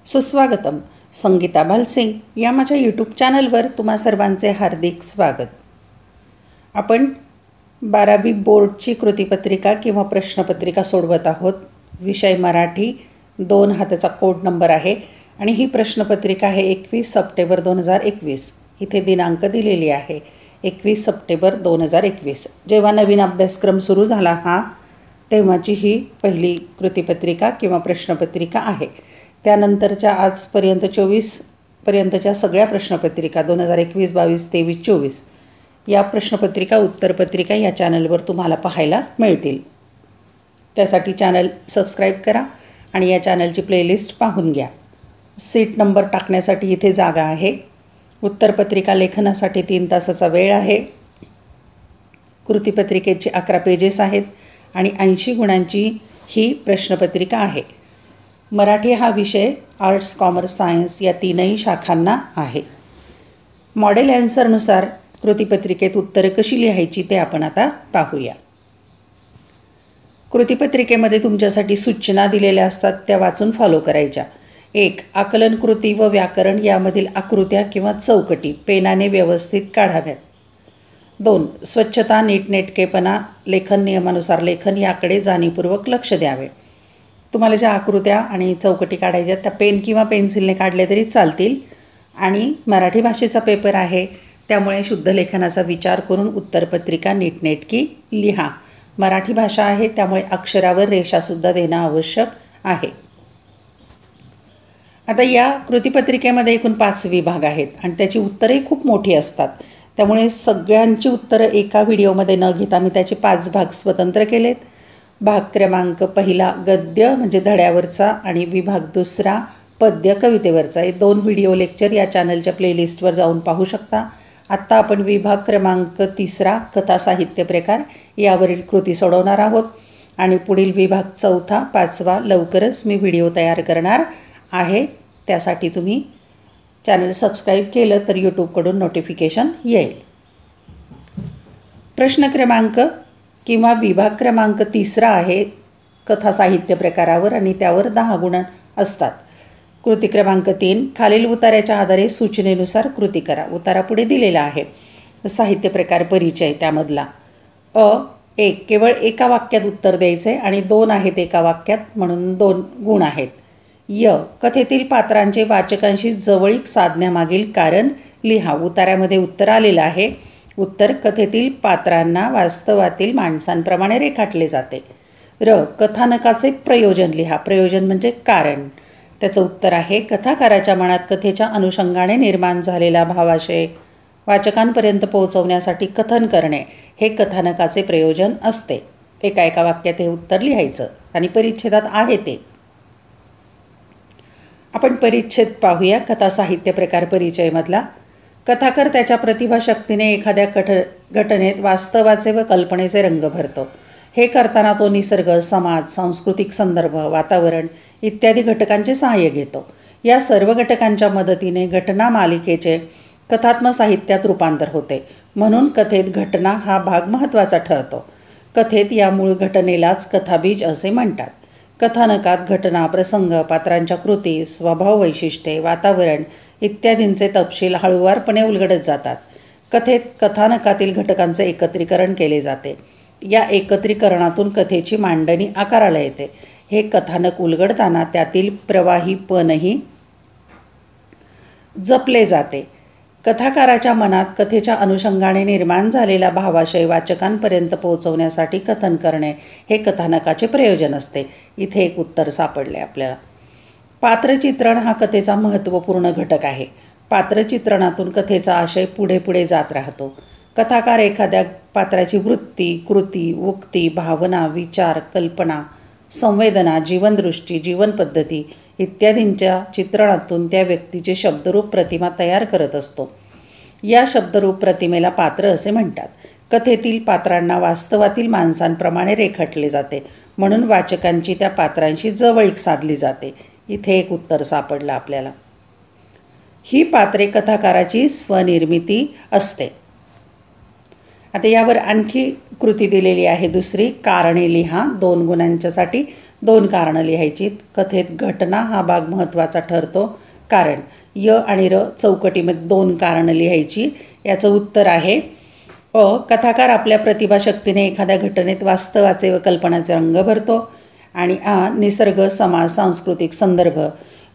सुस्वागतम. संगीता भालसिंग या माझ्या यूट्यूब चॅनलवर तुम्हा सर्वांचे हार्दिक स्वागत. आपण 12वी बोर्डची कृतीपत्रिका किंवा प्रश्नपत्रिका सोडवत आहोत. विषय मराठी, 2 हा त्याचा कोड नंबर आहे आणि ही प्रश्नपत्रिका आहे 21 सप्टेंबर 2021. इथे दिनांक दिलेली आहे 21 सप्टेंबर 2021. जेव्हा नवीन अभ्यासक्रम सुरू झाला तेव्हाची ही पहिली कृतीपत्रिका किंवा प्रश्नपत्रिका आहे. त्यानंतरच्या आजपर्यंत 24पर्यंतच्या सगळ्या प्रश्नपत्रिका 2021, 22, 23, 24 या प्रश्नपत्रिका उत्तरपत्रिका या चॅनलवर तुम्हाला पाहायला मिळतील. त्यासाठी चॅनल सबस्क्राईब करा आणि या चॅनलची प्लेलिस्ट पाहून घ्या. सीट नंबर टाकण्यासाठी इथे जागा आहे. उत्तरपत्रिका लेखनासाठी 3 तासाचा वेळ आहे. कृतीपत्रिकेचे 11 पेजेस आहेत आणि 80 गुणांची ही प्रश्नपत्रिका आहे. मराठी हा विषय आर्ट्स, कॉमर्स, सायन्स या 3ही शाखांना आहे. मॉडेल ॲन्सरनुसार कृतीपत्रिकेत उत्तरे कशी लिहायची ते आपण आता पाहूया. कृतीपत्रिकेमध्ये तुमच्यासाठी सूचना दिलेल्या असतात, त्या वाचून फॉलो करायच्या. 1. आकलन कृती व व्याकरण यामधील आकृत्या किंवा चौकटी पेनाने व्यवस्थित काढाव्यात. 2. स्वच्छता, नीटनेटकेपणा, लेखन नियमानुसार लेखन याकडे जाणीवपूर्वक लक्ष द्यावे. तुम्हाला ज्या आकृत्या आणि चौकटी काढायच्या त्या पेन किंवा पेन्सिलने काढल्या तरी चालतील आणि मराठी भाषेचा पेपर आहे त्यामुळे शुद्ध लेखनाचा विचार करून उत्तरपत्रिका नीटनेटकी लिहा. मराठी भाषा आहे त्यामुळे अक्षरावर रेषासुद्धा देणं आवश्यक आहे. आता या कृतीपत्रिकेमध्ये एकूण 5 विभाग आहेत आणि त्याची उत्तरही खूप मोठी असतात. त्यामुळे सगळ्यांची उत्तरं एका व्हिडिओमध्ये न घेता मी त्याचे 5 भाग स्वतंत्र केलेत. भाग क्रमांक 1 गद्य म्हणजे धड्यावरचा आणि विभाग 2 पद्य कवितेवरचा. हे 2 व्हिडिओ लेक्चर या चॅनलच्या प्लेलिस्टवर जाऊन पाहू शकता. आत्ता आपण विभाग क्रमांक 3 कथा साहित्य प्रकार यावरील कृती सोडवणार आहोत आणि पुढील विभाग 4, 5 लवकरच मी व्हिडिओ तयार करणार आहे. त्यासाठी तुम्ही चॅनल सबस्क्राईब केलं तर यूट्यूबकडून नोटिफिकेशन येईल. प्रश्न क्रमांक किंवा विभाग क्रमांक 3 आहे कथा साहित्य प्रकारावर आणि त्यावर 10 गुण असतात. कृती क्रमांक 3 खालील उतार्याच्या आधारे सूचनेनुसार कृती करा. उतारा पुढे दिलेला आहे. साहित्य प्रकार परिचय त्यामधला 1 केवळ एका वाक्यात उत्तर द्यायचे आणि 2 आहेत एका वाक्यात म्हणून 2 गुण आहेत. कथेतील पात्रांचे वाचकांशी जवळीक साधण्यामागील कारण लिहा. उतार्यामध्ये उत्तर आलेलं आहे. उत्तर कथेतील पात्रांना वास्तवातील माणसांप्रमाणे रेखाटले जाते. कथानकाचे प्रयोजन लिहा. प्रयोजन म्हणजे कारण. त्याचं उत्तर आहे कथाकाराच्या मनात कथेच्या अनुषंगाने निर्माण झालेला भावाशय वाचकांपर्यंत पोहोचवण्यासाठी कथन करणे हे कथानकाचे प्रयोजन असते. एका वाक्यात हे उत्तर लिहायचं आणि परिच्छेदात आहे ते. आपण परिच्छेद पाहूया. कथा साहित्य प्रकार परिचयमधला कथाकार त्याच्या प्रतिभाशक्तीने एखाद्या घटनेत वास्तवाचे व कल्पनेचे रंग भरतो. हे करताना तो निसर्ग, समाज, सांस्कृतिक संदर्भ, वातावरण इत्यादी घटकांचे सहाय्य घेतो. या सर्व घटकांच्या मदतीने घटना मालिकेचे कथात्मक साहित्यात रूपांतर होते. म्हणून कथेत घटना हा भाग महत्त्वाचा ठरतो. कथेत या मूळ घटनेलाच कथाबीज असे म्हणतात. कथानकात घटना, प्रसंग, पात्रांच्या कृती, स्वभाव वैशिष्ट्ये, वातावरण इत्यादींचे तपशील हळूवारपणे उलगडत जातात. कथेत कथानकातील घटकांचे एकत्रीकरण केले जाते. या एकत्रीकरणातून कथेची मांडणी आकाराला येते. हे कथानक उलगडताना त्यातील प्रवाहीपणही जपले जाते. कथाकाराच्या मनात कथेच्या अनुषंगाने निर्माण झालेला भावाशय वाचकांपर्यंत पोहोचवण्यासाठी कथन करणे हे कथानकाचे प्रयोजन असते. इथे एक उत्तर सापडले आपल्याला. पात्रचित्रण हा कथेचा महत्त्वपूर्ण घटक आहे. पात्रचित्रणातून कथेचा आशय पुढे जात राहतो. कथाकार एखाद्या पात्राची वृत्ती, कृती, उक्ती, भावना, विचार, कल्पना, संवेदना, जीवनदृष्टी, जीवनपद्धती इत्यादींच्या चित्रणातून त्या व्यक्तीचे शब्दरूप प्रतिमा तयार करत असतो. या शब्दरूप प्रतिमेला पात्र असे म्हणतात. कथेतील पात्रांना वास्तवातील माणसांप्रमाणे रेखाटले जाते. म्हणून वाचकांची त्या पात्रांशी जवळीक साधली जाते. इथे एक उत्तर सापडलं आपल्याला. ही पात्रे कथाकाराची स्वनिर्मिती असते. आता यावर आणखी कृती दिलेली आहे दुसरी, कारणे लिहा. 2 गुणांच्यासाठी 2 कारणं लिहायची. कथेत घटना हा भाग महत्त्वाचा ठरतो. कारण य आणि र चौकटीमध्ये 2 कारणं लिहायची. याचं उत्तर आहे अ. कथाकार आपल्या प्रतिभाशक्तीने एखाद्या घटनेत वास्तवाचे व कल्पनाचे रंग भरतो. आणि निसर्ग, समाज, सांस्कृतिक संदर्भ,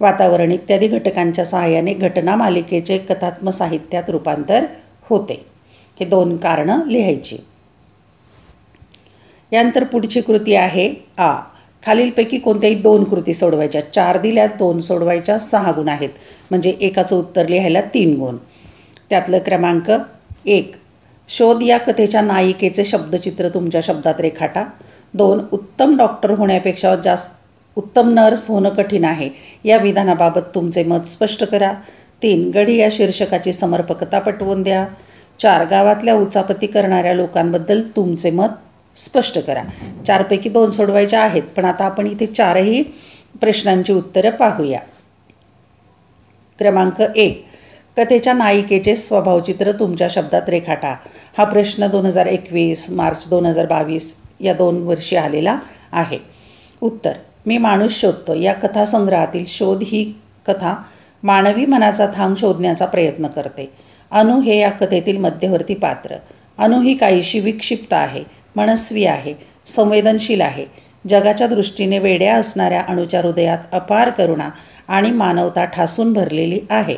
वातावरण इत्यादी घटकांच्या सहाय्याने घटना मालिकेचे कथात्मक साहित्यात रूपांतर होते. हे 2 कारणं लिहायची. यानंतर पुढची कृती आहे आ. खालीलपैकी कोणत्याही 2 कृती सोडवायच्या. 4 दिल्यात, 2 सोडवायच्या, 6 गुण आहेत. म्हणजे एकाचं उत्तर लिहायला 3 गुण. त्यातलं क्रमांक 1, शोध या कथेच्या नायिकेचे शब्दचित्र तुमच्या शब्दात रेखाटा. 2, उत्तम डॉक्टर होण्यापेक्षा उत्तम नर्स होणं कठीण आहे या विधानाबाबत तुमचे मत स्पष्ट करा. 3, गडी या शीर्षकाची समर्पकता पटवून द्या. 4, गावातल्या उचापती करणाऱ्या लोकांबद्दल तुमचे मत स्पष्ट करा. 4 पैकी 2 सोडवायच्या आहेत, पण आता आपण इथे 4ही प्रश्नांची उत्तरं पाहूया. क्रमांक 1, कथेच्या नायिकेचे स्वभावचित्र तुमच्या शब्दात रेखाटा. हा प्रश्न 2021 मार्च 2022 या 2 वर्षी आलेला आहे. उत्तर, मी माणूस शोधतो या कथासंग्रहातील शोध ही कथा मानवी मनाचा थांग शोधण्याचा प्रयत्न करते. अनु हे या कथेतील मध्यवर्ती पात्र. अनु ही काहीशी विक्षिप्त आहे, मनस्वी आहे, संवेदनशील आहे. जगाच्या दृष्टीने वेड्या असणाऱ्या अणूच्या हृदयात अपार करुणा आणि मानवता ठासून भरलेली आहे.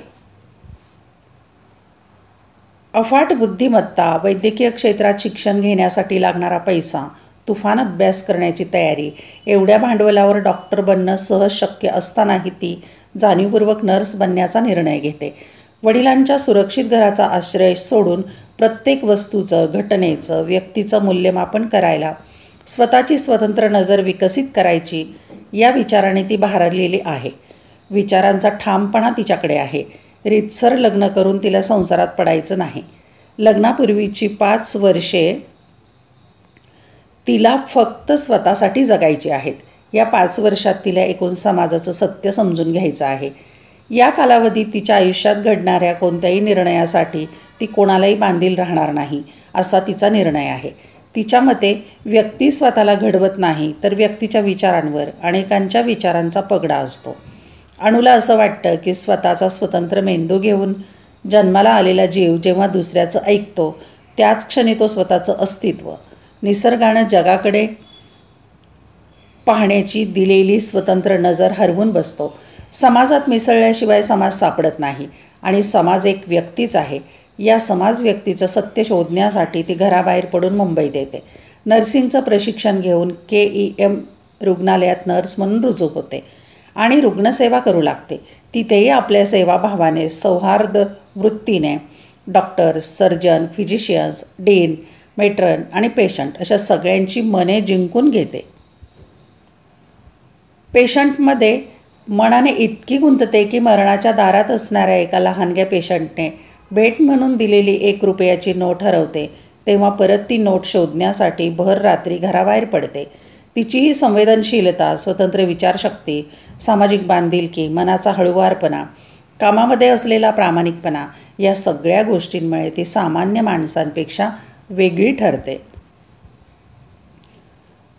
अफाट बुद्धिमत्ता, वैद्यकीय क्षेत्रात शिक्षण घेण्यासाठी लागणारा पैसा, तुफान अभ्यास करण्याची तयारी, एवढ्या भांडवलावर डॉक्टर बनणं सहज शक्य असतानाही ती जाणीवपूर्वक नर्स बनण्याचा निर्णय घेते. वडिलांच्या सुरक्षित घराचा आश्रय सोडून प्रत्येक वस्तूचं, घटनेचं, व्यक्तीचं मूल्यमापन करायला, स्वतःची स्वतंत्र नजर विकसित करायची या विचाराने ती बहरलेली आहे. विचारांचा ठामपणा तिच्याकडे आहे. रीतसर लग्न करून तिला संसारात पडायचं नाही. लग्नापूर्वीची 5 वर्षे तिला फक्त स्वतःसाठी जगायची आहेत. या 5 वर्षात तिला एकूण समाजाचं सत्य समजून घ्यायचं आहे. या कालावधीत तिच्या आयुष्यात घडणाऱ्या कोणत्याही निर्णयासाठी ती कोणालाही बांधील राहणार नाही असा तिचा निर्णय आहे. तिच्या मते व्यक्ती स्वतःला घडवत नाही, तर व्यक्तीच्या विचारांवर अनेकांच्या विचारांचा पगडा असतो. अणूला असं वाटतं की स्वतःचा स्वतंत्र मेंदू घेऊन जन्माला आलेला जीव जेव्हा दुसऱ्याचं ऐकतो त्याच क्षणी तो स्वतःचं अस्तित्व, निसर्गानं जगाकडे पाहण्याची दिलेली स्वतंत्र नजर हरवून बसतो. समाजात मिसळल्याशिवाय समाज सापडत नाही आणि समाज एक व्यक्तीच आहे. या समाज व्यक्तीचं सत्य शोधण्यासाठी ती घराबाहेर पडून मुंबईत येते. नर्सिंगचं प्रशिक्षण घेऊन KEM रुग्णालयात नर्स म्हणून रुजू होते आणि रुग्णसेवा करू लागते. तिथेही आपल्या सेवाभावाने, सौहार्द वृत्तीने doctors, surgeon, physicians, dean, matron आणि पेशंट अशा सगळ्यांची मने जिंकून घेते. पेशंटमध्ये मनाने इतकी गुंतते की मरणाच्या दारात असणाऱ्या एका लहानग्या पेशंटने भेट म्हणून दिलेली 1 रुपयाची नोट हरवते तेव्हा परत ती नोट शोधण्यासाठी भर रात्री घराबाहेर पडते. तिची ही संवेदनशीलता, स्वतंत्र विचारशक्ती, सामाजिक बांधिलकी, मनाचा हळुवारपणा, कामामध्ये असलेला प्रामाणिकपणा या सगळ्या गोष्टींमुळे ती सामान्य माणसांपेक्षा वेगळी ठरते.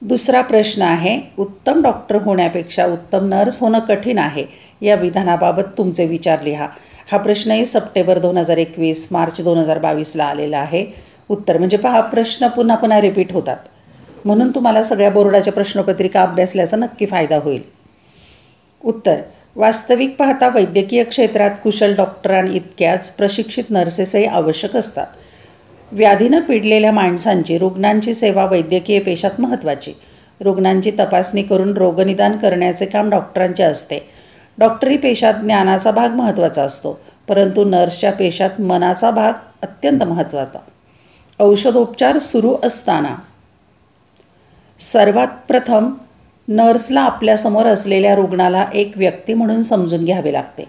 दुसरा प्रश्न आहे, उत्तम डॉक्टर होण्यापेक्षा उत्तम नर्स होणं कठीण आहे या विधानाबाबत तुमचे विचार लिहा. हा प्रश्नही सप्टेंबर 2021 मार्च 2022ला आलेला आहे. उत्तर म्हणजे पहा, प्रश्न पुन्हा पुन्हा रिपीट होतात म्हणून तुम्हाला सगळ्या बोर्डाच्या प्रश्नपत्रिका अभ्यासल्याचा नक्की फायदा होईल. उत्तर, वास्तविक पाहता वैद्यकीय क्षेत्रात कुशल डॉक्टरांइतक्याच प्रशिक्षित नर्सेसही आवश्यक असतात. व्याधीनं पिडलेल्या माणसांची, रुग्णांची सेवा वैद्यकीय पेशात महत्त्वाची. रुग्णांची तपासणी करून रोगनिदान करण्याचे काम डॉक्टरांचे असते. डॉक्टरी पेशात ज्ञानाचा भाग महत्त्वाचा असतो, परंतु नर्सच्या पेशात मनाचा भाग अत्यंत महत्त्वाचा. औषधोपचार सुरू असताना सर्वात प्रथम नर्सला आपल्यासमोर असलेल्या रुग्णाला एक व्यक्ती म्हणून समजून घ्यावे लागते.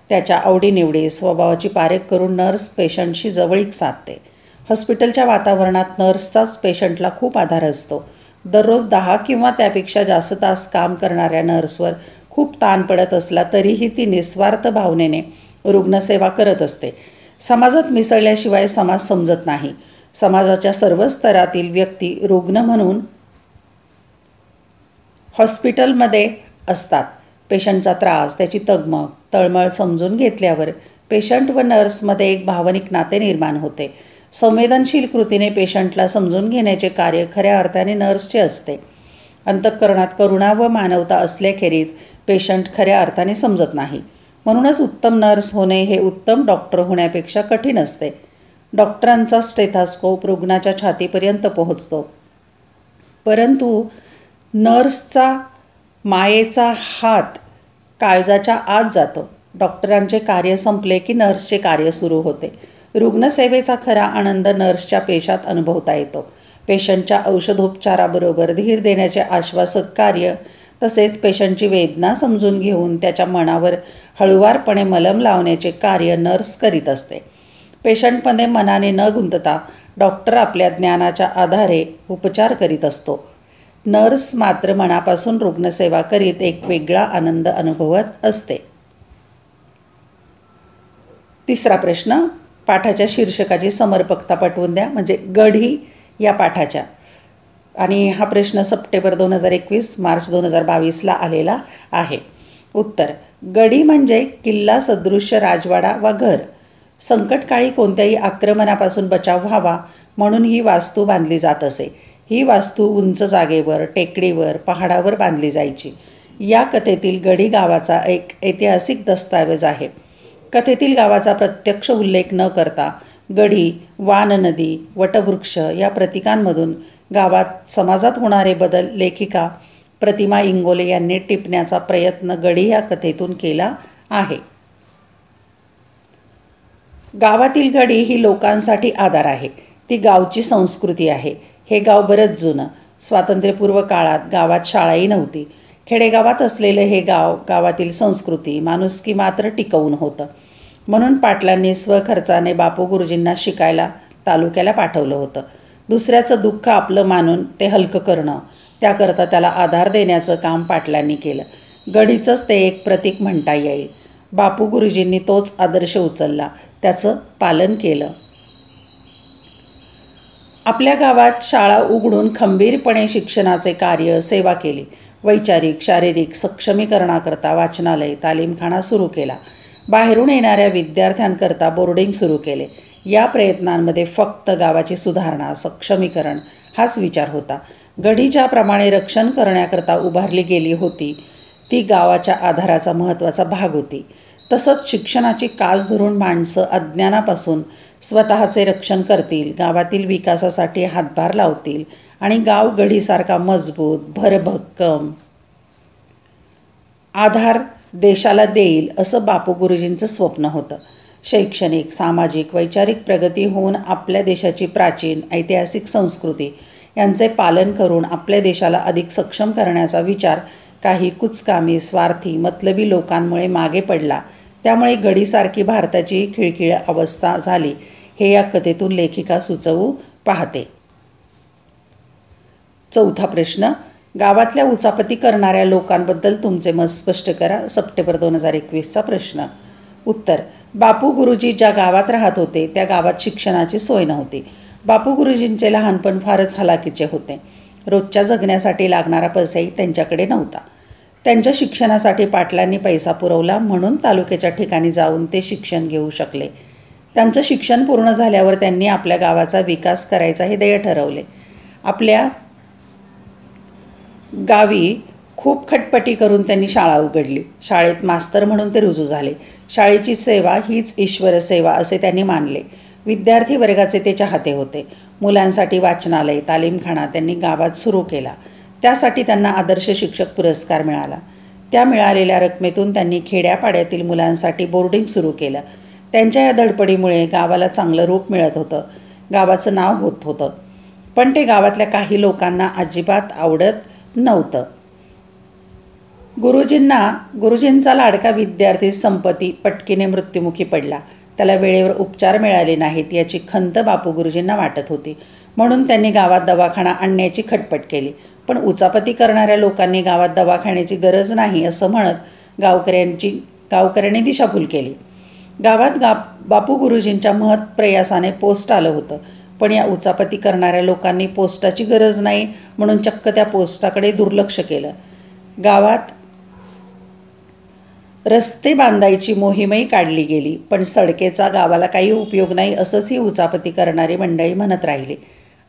त्याच्या आवडीनिवडी, स्वभावाची पारख करून नर्स पेशंटशी जवळीक साधते. हॉस्पिटलच्या वातावरणात नर्सचाच पेशंटला खूप आधार असतो. दररोज 10 किंवा त्यापेक्षा जास्त तास काम करणाऱ्या नर्सवर खूप ताण पडत असला तरीही ती निस्वार्थ भावनेने रुग्णसेवा करत असते. समाजात मिसळल्याशिवाय समाज समजत नाही. समाजाच्या सर्व स्तरातील व्यक्ती रुग्ण म्हणून हॉस्पिटलमध्ये असतात. पेशंटचा त्रास, त्याची तगमग, तळमळ समजून घेतल्यावर पेशंट व नर्समध्ये एक भावनिक नाते निर्माण होते. संवेदनशील कृतीने पेशंटला समजून घेण्याचे कार्य खऱ्या अर्थाने नर्सचे असते. अंतःकरणात करुणा व मानवता असल्याखेरीज पेशंट खऱ्या अर्थाने समजत नाही. म्हणूनच उत्तम नर्स होणे हे उत्तम डॉक्टर होण्यापेक्षा कठीण असते. डॉक्टरांचा स्टेथॉस्कोप रुग्णाच्या छातीपर्यंत पोहोचतो, परंतु नर्सचा मायेचा हात काळजाच्या आत जातो. डॉक्टरांचे कार्य संपले की नर्सचे कार्य सुरू होते. रुग्णसेवेचा खरा आनंद नर्सच्या पेशात अनुभवता येतो. पेशंटच्या औषधोपचाराबरोबर धीर देण्याचे आश्वासक कार्य तसेच पेशंटची वेदना समजून घेऊन त्याच्या मनावर हळुवारपणे मलम लावण्याचे कार्य नर्स करीत असते. पेशंटमध्ये मनाने न गुंतता डॉक्टर आपल्या ज्ञानाच्या आधारे उपचार करीत असतो. नर्स मात्र मनापासून रुग्णसेवा करीत एक वेगळा आनंद अनुभवत असते. तिसरा प्रश्न, पाठाच्या शीर्षकाची समर्पकता पटवून द्या, म्हणजे गढी या पाठाच्या. आणि हा प्रश्न सप्टेंबर 2021 मार्च 2022ला आलेला आहे. उत्तर, गढी म्हणजे किल्ला सदृश्य राजवाडा वा घर. संकटकाळी कोणत्याही आक्रमणापासून बचाव व्हावा म्हणून ही वास्तू बांधली जात असे. ही वास्तू उंच जागेवर, टेकडीवर, पहाडावर बांधली जायची. या कथेतील गढी गावाचा एक ऐतिहासिक दस्तऐवज आहे. कथेतील गावाचा प्रत्यक्ष उल्लेख न करता गढी, वान नदी, वटवृक्ष या प्रतीकांमधून गावात समाजात होणारे बदल लेखिका प्रतिमा इंगोले यांनी टिपण्याचा प्रयत्न गढी या कथेतून केला आहे. गावातील गढी ही लोकांसाठी आधार आहे. ती गावची संस्कृती आहे. हे गाव बरंच जुनं. स्वातंत्र्यपूर्व काळात गावात शाळाही नव्हती. खेडेगावात असलेलं हे गाव गावातील संस्कृती, माणुसकी मात्र टिकवून होतं. म्हणून पाटलांनी स्वखर्चाने बापू गुरुजींना शिकायला तालुक्याला पाठवलं होतं. दुसऱ्याचं दुःख आपलं मानून ते हलकं करणं, त्याकरता त्याला आधार देण्याचं काम पाटलांनी केलं. गढीचंच ते एक प्रतीक म्हणता येईल. बापू गुरुजींनी तोच आदर्श उचलला, त्याचं पालन केलं. आपल्या गावात शाळा उघडून खंबीरपणे शिक्षणाचे कार्य, सेवा केली. वैचारिक शारीरिक सक्षमीकरणाकरता वाचनालय, तालीमखाना सुरू केला. बाहेरून येणाऱ्या विद्यार्थ्यांकरता बोर्डिंग सुरू केले. या प्रयत्नांमध्ये फक्त गावाची सुधारणा, सक्षमीकरण हाच विचार होता. गढी ज्याप्रमाणे रक्षण करण्याकरता उभारली गेली होती ती गावाच्या आधाराचा महत्त्वाचा भाग होती. तसंच शिक्षणाची कास धरून माणसं अज्ञानापासून स्वतःचे रक्षण करतील, गावातील विकासासाठी हातभार लावतील आणि गाव गढीसारखा मजबूत, भरभक्कम आधार देशाला देईल असं बापू गुरुजींचं स्वप्न होतं. शैक्षणिक, सामाजिक, वैचारिक प्रगती होऊन आपल्या देशाची प्राचीन ऐतिहासिक संस्कृती यांचे पालन करून आपल्या देशाला अधिक सक्षम करण्याचा विचार काही कुचकामी, स्वार्थी, मतलबी लोकांमुळे मागे पडला. त्यामुळे गढीसारखी भारताची खिळखिळ अवस्था झाली, हे या कथेतून लेखिका सुचवू पाहते. चौथा प्रश्न, गावातल्या उचापती करणाऱ्या लोकांबद्दल तुमचे मत स्पष्ट करा. सप्टेंबर 2021चा प्रश्न. उत्तर, बापू गुरुजी ज्या गावात राहत होते त्या गावात शिक्षणाची सोय नव्हती. बापू गुरुजींचे लहानपण फारच हलाखीचे होते. रोजच्या जगण्यासाठी लागणारा पैसाही त्यांच्याकडे नव्हता. त्यांच्या शिक्षणासाठी पाटलांनी पैसा पुरवला, म्हणून तालुक्याच्या ठिकाणी जाऊन ते शिक्षण घेऊ शकले. त्यांचं शिक्षण पूर्ण झाल्यावर त्यांनी आपल्या गावाचा विकास करायचा हे ध्येय ठरवले. आपल्या गावी खूप खटपटी करून त्यांनी शाळा उघडली. शाळेत मास्तर म्हणून ते रुजू झाले. शाळेची सेवा हीच ईश्वर सेवा असे त्यांनी मानले. विद्यार्थी वर्गाचे ते चाहते होते. मुलांसाठी वाचनालय, तालीमखाना त्यांनी गावात सुरू केला. त्यासाठी त्यांना आदर्श शिक्षक पुरस्कार मिळाला. त्या मिळालेल्या रकमेतून त्यांनी खेड्यापाड्यातील मुलांसाठी बोर्डिंग सुरू केलं. त्यांच्या या धडपडीमुळे गावाला चांगलं रूप मिळत होतं, गावाचं नाव होत होतं. पण ते गावातल्या काही लोकांना अजिबात आवडत नव्हतं. गुरुजींचा लाडका विद्यार्थी संपती पटकीने मृत्युमुखी पडला. त्याला वेळेवर उपचार मिळाले नाहीत याची खंत बापू गुरुजींना वाटत होती. म्हणून त्यांनी गावात दवाखाना आणण्याची खटपट केली. पण उचापती करणाऱ्या लोकांनी गावात दवाखान्याची गरज नाही असं म्हणत गावकऱ्यांनी दिशाभूल केली. गावात बापू गुरुजींच्या महत् प्रयासाने पोस्ट आलं होतं. पण या उचापती करणाऱ्या लोकांनी पोस्टाची गरज नाही म्हणून चक्क त्या पोस्टाकडे दुर्लक्ष केलं. गावात रस्ते बांधायची मोहीमही काढली गेली, पण सडकेचा गावाला काही उपयोग नाही असंच ही उचापती करणारी मंडळी म्हणत राहिली.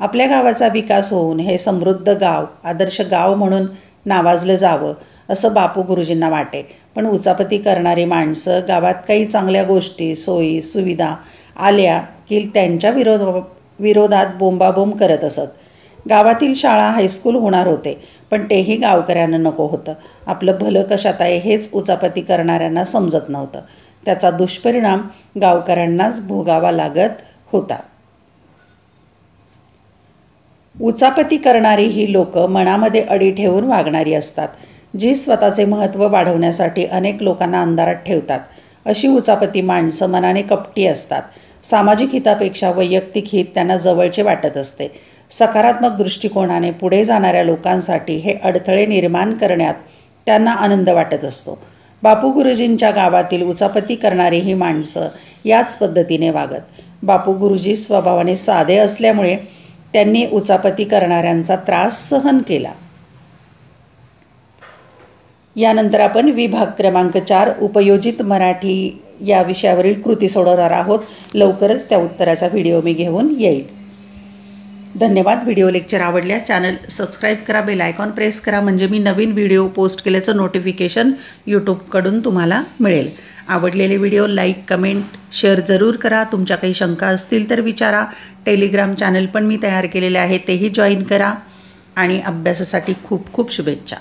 आपल्या गावाचा विकास होऊन हे समृद्ध गाव आदर्श गाव म्हणून नावाजलं जावं असं बापू गुरुजींना वाटे. पण उचापती करणारी माणसं गावात काही चांगल्या गोष्टी सोयी सुविधा आल्या की त्यांच्या विरोधात बोंबाबोंब करत असत. गावातील शाळा हायस्कूल होणार होते, पण तेही गावकऱ्यांना नको होतं. आपलं भलं कशात आहे हेच उचापती करणाऱ्यांना समजत नव्हतं. त्याचा दुष्परिणाम गावकऱ्यांनाच भोगावा लागत होता. उचापती करणारी ही लोक मनामध्ये अडी ठेवून वागणारी असतात, जी स्वतःचे महत्त्व वाढवण्यासाठी अनेक लोकांना अंधारात ठेवतात. अशी उचापती माणसं मनाने कपटी असतात. सामाजिक हितापेक्षा वैयक्तिक हित त्यांना जवळचे वाटत असते. सकारात्मक दृष्टिकोनाने पुढे जाणाऱ्या लोकांसाठी हे अडथळे निर्माण करण्यात त्यांना आनंद वाटत असतो. बापू गुरुजींच्या गावातील उचापती करणारी ही माणसं याच पद्धतीने वागत. बापू गुरुजी स्वभावाने साधे असल्यामुळे त्यांनी उचापती करणाऱ्यांचा त्रास सहन केला. यानंतर आपण विभाग क्रमांक 4 उपयोजित मराठी या विषयावरील कृती सोडवणार आहोत. लवकरच त्या उत्तराचा व्हिडिओ मी घेऊन येईल. धन्यवाद. व्हिडिओ लेक्चर आवडल्यास चॅनल सबस्क्राईब करा, बेल आयकॉन प्रेस करा, म्हणजे मी नवीन व्हिडिओ पोस्ट केल्याचं नोटिफिकेशन यूट्यूबकडून तुम्हाला मिळेल. आवडलेले व्हिडिओ लाईक कमेंट शेअर जरूर करा. तुमच्या काही शंका असतील तर विचारा. टेलिग्राम चॅनल पण मी तयार केलेले आहे, तेही जॉईन करा. आणि अभ्यासासाठी खूप खूप शुभेच्छा.